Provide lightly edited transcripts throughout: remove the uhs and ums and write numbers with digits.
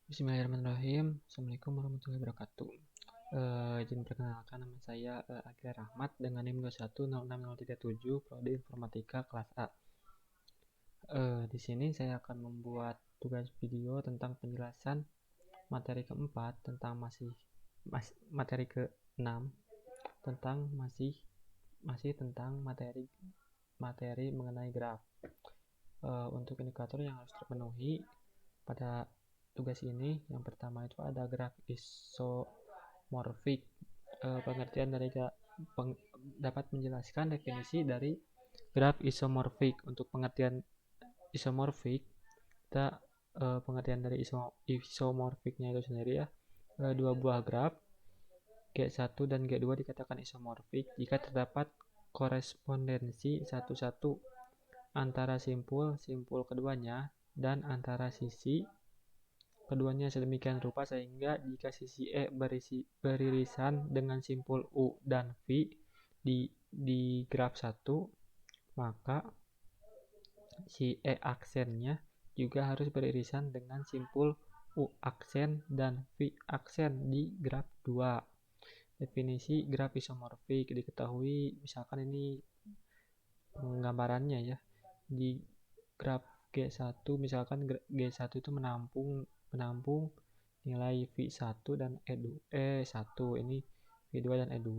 Bismillahirrahmanirrahim. Assalamualaikum warahmatullahi wabarakatuh. Izin perkenalkan, nama saya Agil Rahmat dengan NIM 2106037, Prodi Informatika kelas A. Di sini saya akan membuat tugas video tentang penjelasan materi keempat tentang materi ke-6 tentang masih tentang materi mengenai graf. Untuk indikator yang harus terpenuhi pada tugas ini, yang pertama itu ada graf isomorfik. Pengertian dari dapat menjelaskan definisi dari graf isomorfik. Untuk pengertian isomorfik, kita pengertian dari isomorfiknya itu sendiri ya, dua buah graf G1 dan G2 dikatakan isomorfik jika terdapat korespondensi satu-satu antara simpul keduanya dan antara sisi keduanya sedemikian rupa sehingga jika sisi E beririsan dengan simpul U dan V di graf 1, maka si E aksennya juga harus beririsan dengan simpul U aksen dan V aksen di graf 2. Definisi graf isomorfik diketahui, misalkan ini penggambarannya ya. Di graf G1 misalkan G1 itu menampung nilai V1 dan E1, ini V2 dan E2.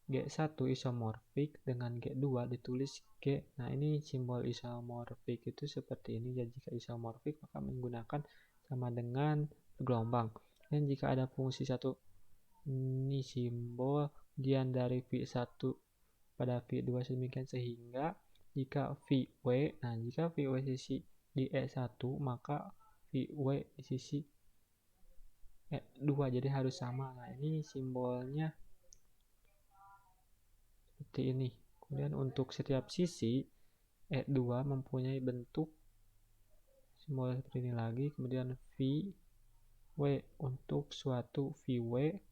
G1 isomorfik dengan G2 ditulis G. Nah, ini simbol isomorfik itu seperti ini. Jadi jika isomorfik maka menggunakan sama dengan bergelombang. Dan jika ada fungsi satu, ini simbol kemudian dari V1 pada V2 sedemikian sehingga jika VW sisi di E1 maka VW di sisi E2, jadi harus sama. Nah, ini simbolnya seperti ini. Kemudian untuk setiap sisi E2 mempunyai bentuk simbol seperti ini lagi. Kemudian VW untuk suatu VW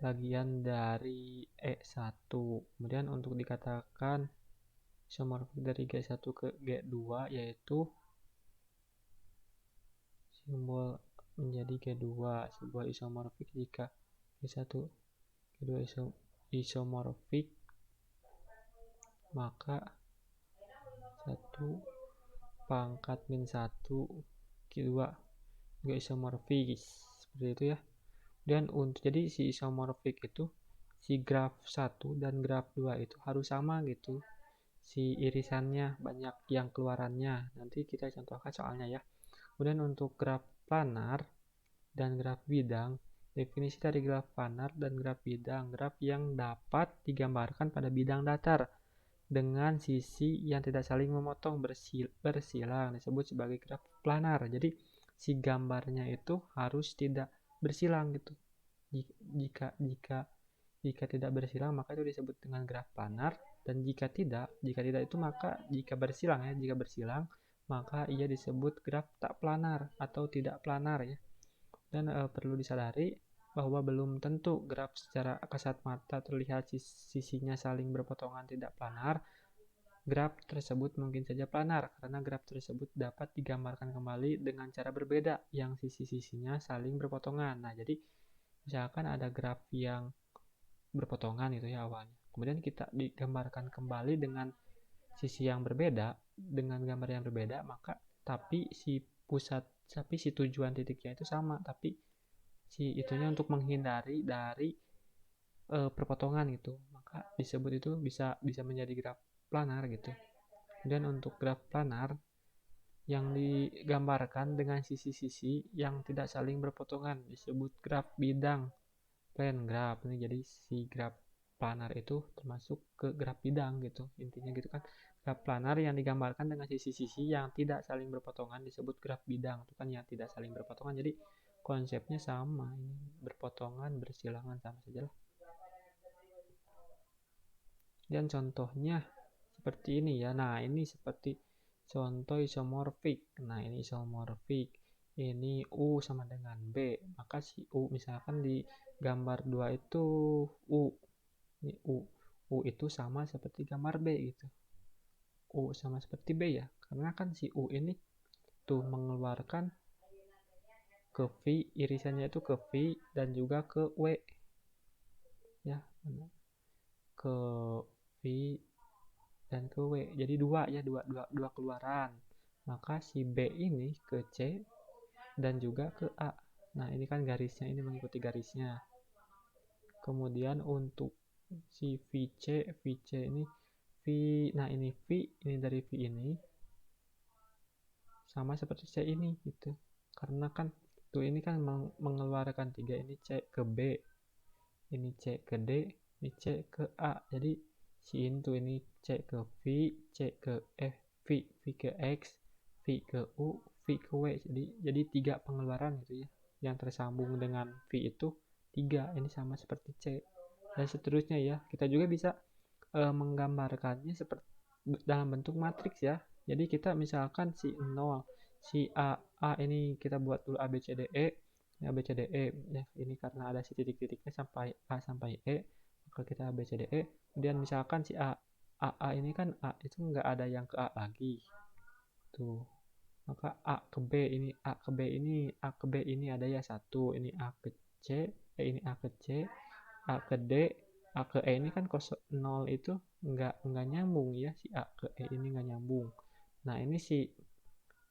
bagian dari E1. Kemudian untuk dikatakan isomorfik dari G1 ke G2 yaitu simbol menjadi G2, sebuah isomorfik jika G1 G2 isomorfik maka 1 pangkat min 1 G2 juga isomorfis, seperti itu ya. Dan jadi si isomorfik itu si graf 1 dan graf 2 itu harus sama gitu, si irisannya banyak yang keluarannya. Nanti kita contohkan soalnya ya. Kemudian untuk graf planar dan graf bidang, definisi dari graf planar dan graf bidang, graf yang dapat digambarkan pada bidang datar dengan sisi yang tidak saling memotong bersilang disebut sebagai graf planar. Jadi si gambarnya itu harus tidak bersilang gitu. Jika tidak bersilang maka itu disebut dengan graf planar, dan jika tidak itu maka jika bersilang maka ia disebut graf tak planar atau tidak planar ya. Dan perlu disadari bahwa belum tentu graf secara kasat mata terlihat sisinya saling berpotongan tidak planar. Graf tersebut mungkin saja planar karena graf tersebut dapat digambarkan kembali dengan cara berbeda yang sisi-sisinya saling berpotongan. Nah, jadi misalkan ada graf yang berpotongan itu ya awalnya. Kemudian kita digambarkan kembali dengan sisi yang berbeda, dengan gambar yang berbeda, maka tapi si tujuan titiknya itu sama, tapi si itunya untuk menghindari dari perpotongan gitu. Maka disebut itu bisa menjadi graf planar gitu. Dan untuk graf planar yang digambarkan dengan sisi-sisi yang tidak saling berpotongan disebut graf bidang, plane graph. Ini jadi si graf planar itu termasuk ke graf bidang gitu, intinya gitu kan. Graf planar yang digambarkan dengan sisi-sisi yang tidak saling berpotongan disebut graf bidang, itu kan yang tidak saling berpotongan. Jadi konsepnya sama, ini berpotongan bersilangan sama saja lah. Dan contohnya seperti ini ya. Nah, ini seperti contoh isomorfik. Nah, ini isomorfik. Ini U sama dengan B. Maka si U misalkan di gambar 2 itu U. Ini U. U itu sama seperti gambar B gitu. U sama seperti B ya. Karena kan si U ini tuh mengeluarkan ke V, irisannya itu ke V dan juga ke W ya, ke V dan ke W. Jadi dua ya, dua keluaran. Maka si B ini ke C dan juga ke A. Nah, ini kan garisnya, ini mengikuti garisnya. Kemudian untuk si VC ini V, nah ini V, ini dari V ini sama seperti C ini gitu. Karena kan tuh ini kan mengeluarkan 3, ini C ke B, ini C ke D, ini C ke A. Jadi si ini tuh ini C ke V, C ke F, V ke X, V ke U, V ke W. Jadi 3 pengeluaran gitu ya. Yang tersambung dengan V itu 3. Ini sama seperti C. Dan seterusnya ya. Kita juga bisa menggambarkannya seperti dalam bentuk matriks ya. Jadi kita misalkan si 0, si A ini kita buat dulu A B C D E, ya B C D E ya. Ini karena ada si titik-titiknya sampai A sampai E, maka kita A B C D E. Kemudian misalkan si A ini kan A itu nggak ada yang ke A lagi. Tuh. Maka A ke B ini A ke B ini A ke B ini ada ya 1, ini A ke C, ini A ke C, A ke D, A ke E ini kan 0 itu nggak nyambung ya, si A ke E ini nggak nyambung. Nah ini si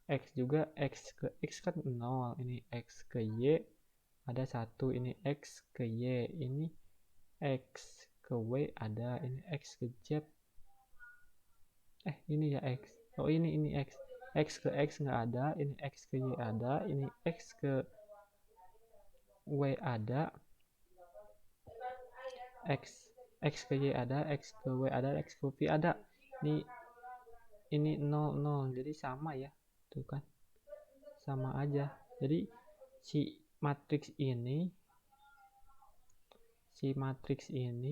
X juga, X ke X kan 0, ini X ke Y ada 1, ini X ke Y, ini X ke W ada, ini X ke Z, ini ya X, oh ini X, X ke X nggak ada, ini X ke Y ada, ini X ke W ada, X ke Y ada, X ke W ada, X ke V ada. Ini 0, 0. Jadi sama ya. Tuh kan. Sama aja. Jadi si matriks ini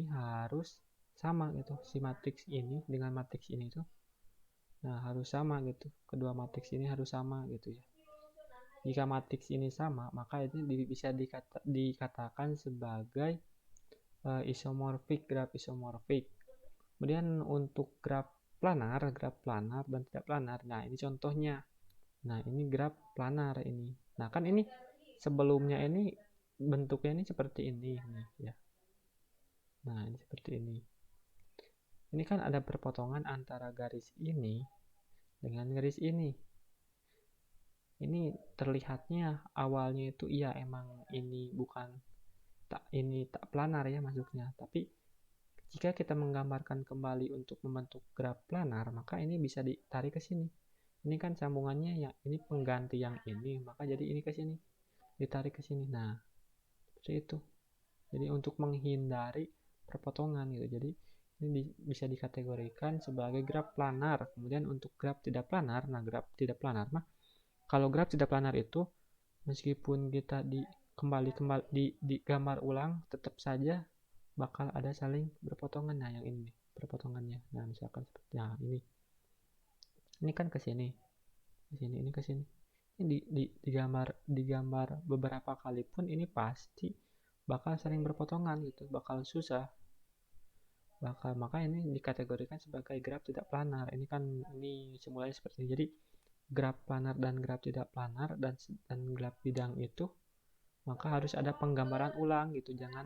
harus sama gitu. Si matriks ini dengan matriks ini tuh. Nah, harus sama gitu. Kedua matriks ini harus sama gitu ya. Jika matriks ini sama, maka ini bisa dikatakan sebagai isomorfik, graf isomorfik. Kemudian untuk graf planar dan tidak planar. Nah, ini contohnya. Nah, ini graf planar ini. Nah, kan ini sebelumnya ini bentuknya ini seperti ini nih ya. Nah, ini seperti ini. Ini kan ada perpotongan antara garis ini dengan garis ini. Ini terlihatnya awalnya itu iya emang ini tak planar ya masuknya, tapi jika kita menggambarkan kembali untuk membentuk graf planar, maka ini bisa ditarik ke sini. Ini kan sambungannya ya, ini pengganti yang ini, maka jadi ini ke sini. Ditarik ke sini. Nah, seperti itu. Jadi untuk menghindari perpotongan gitu. Jadi ini bisa dikategorikan sebagai graf planar. Kemudian untuk graf tidak planar, nah graf tidak planar mah kalau graf tidak planar itu meskipun kita kembali digambar ulang tetap saja bakal ada saling berpotongan. Nah, yang ini perpotongannya. Nah, misalkan seperti ini kan ke sini. Ke sini, ini ke sini. Ini digambar beberapa kali pun ini pasti bakal saling berpotongan gitu, bakal susah. Maka ini dikategorikan sebagai graf tidak planar. Ini kan ini simulasi seperti ini. Jadi graf planar dan graf tidak planar dan graf bidang itu maka harus ada penggambaran ulang gitu, jangan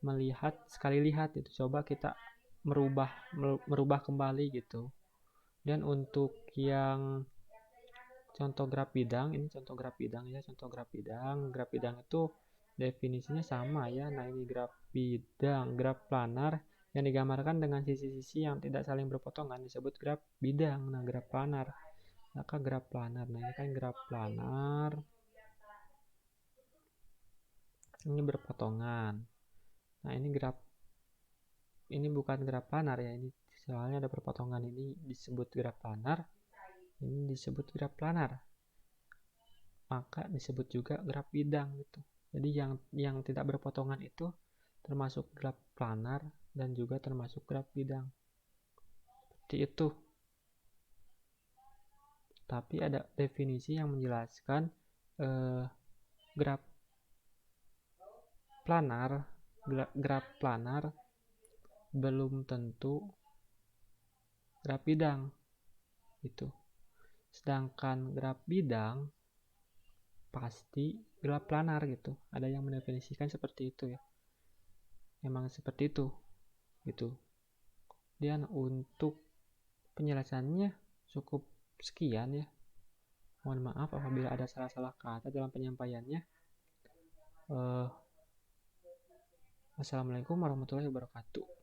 melihat sekali lihat itu, coba kita merubah kembali gitu. Dan untuk yang contoh graf bidang, ini contoh graf bidang ya, contoh graf bidang itu definisinya sama ya. Nah, ini graf bidang, graf planar yang digambarkan dengan sisi-sisi yang tidak saling berpotongan disebut graf bidang. Nah, graf planar, maka graf planar, nah ini kan graf planar ini berpotongan. Nah, ini bukan graf planar ya, ini soalnya ada perpotongan, ini disebut graf planar, ini disebut graf planar, maka disebut juga graf bidang gitu. Jadi yang tidak berpotongan itu termasuk graf planar dan juga termasuk graf bidang. Seperti itu. Tapi ada definisi yang menjelaskan graf planar belum tentu graf bidang gitu. Sedangkan graf bidang pasti graf planar gitu. Ada yang mendefinisikan seperti itu ya. Memang seperti itu gitu. Dan untuk penjelasannya cukup sekian ya. Mohon maaf apabila ada salah-salah kata dalam penyampaiannya. Wassalamualaikum warahmatullahi wabarakatuh.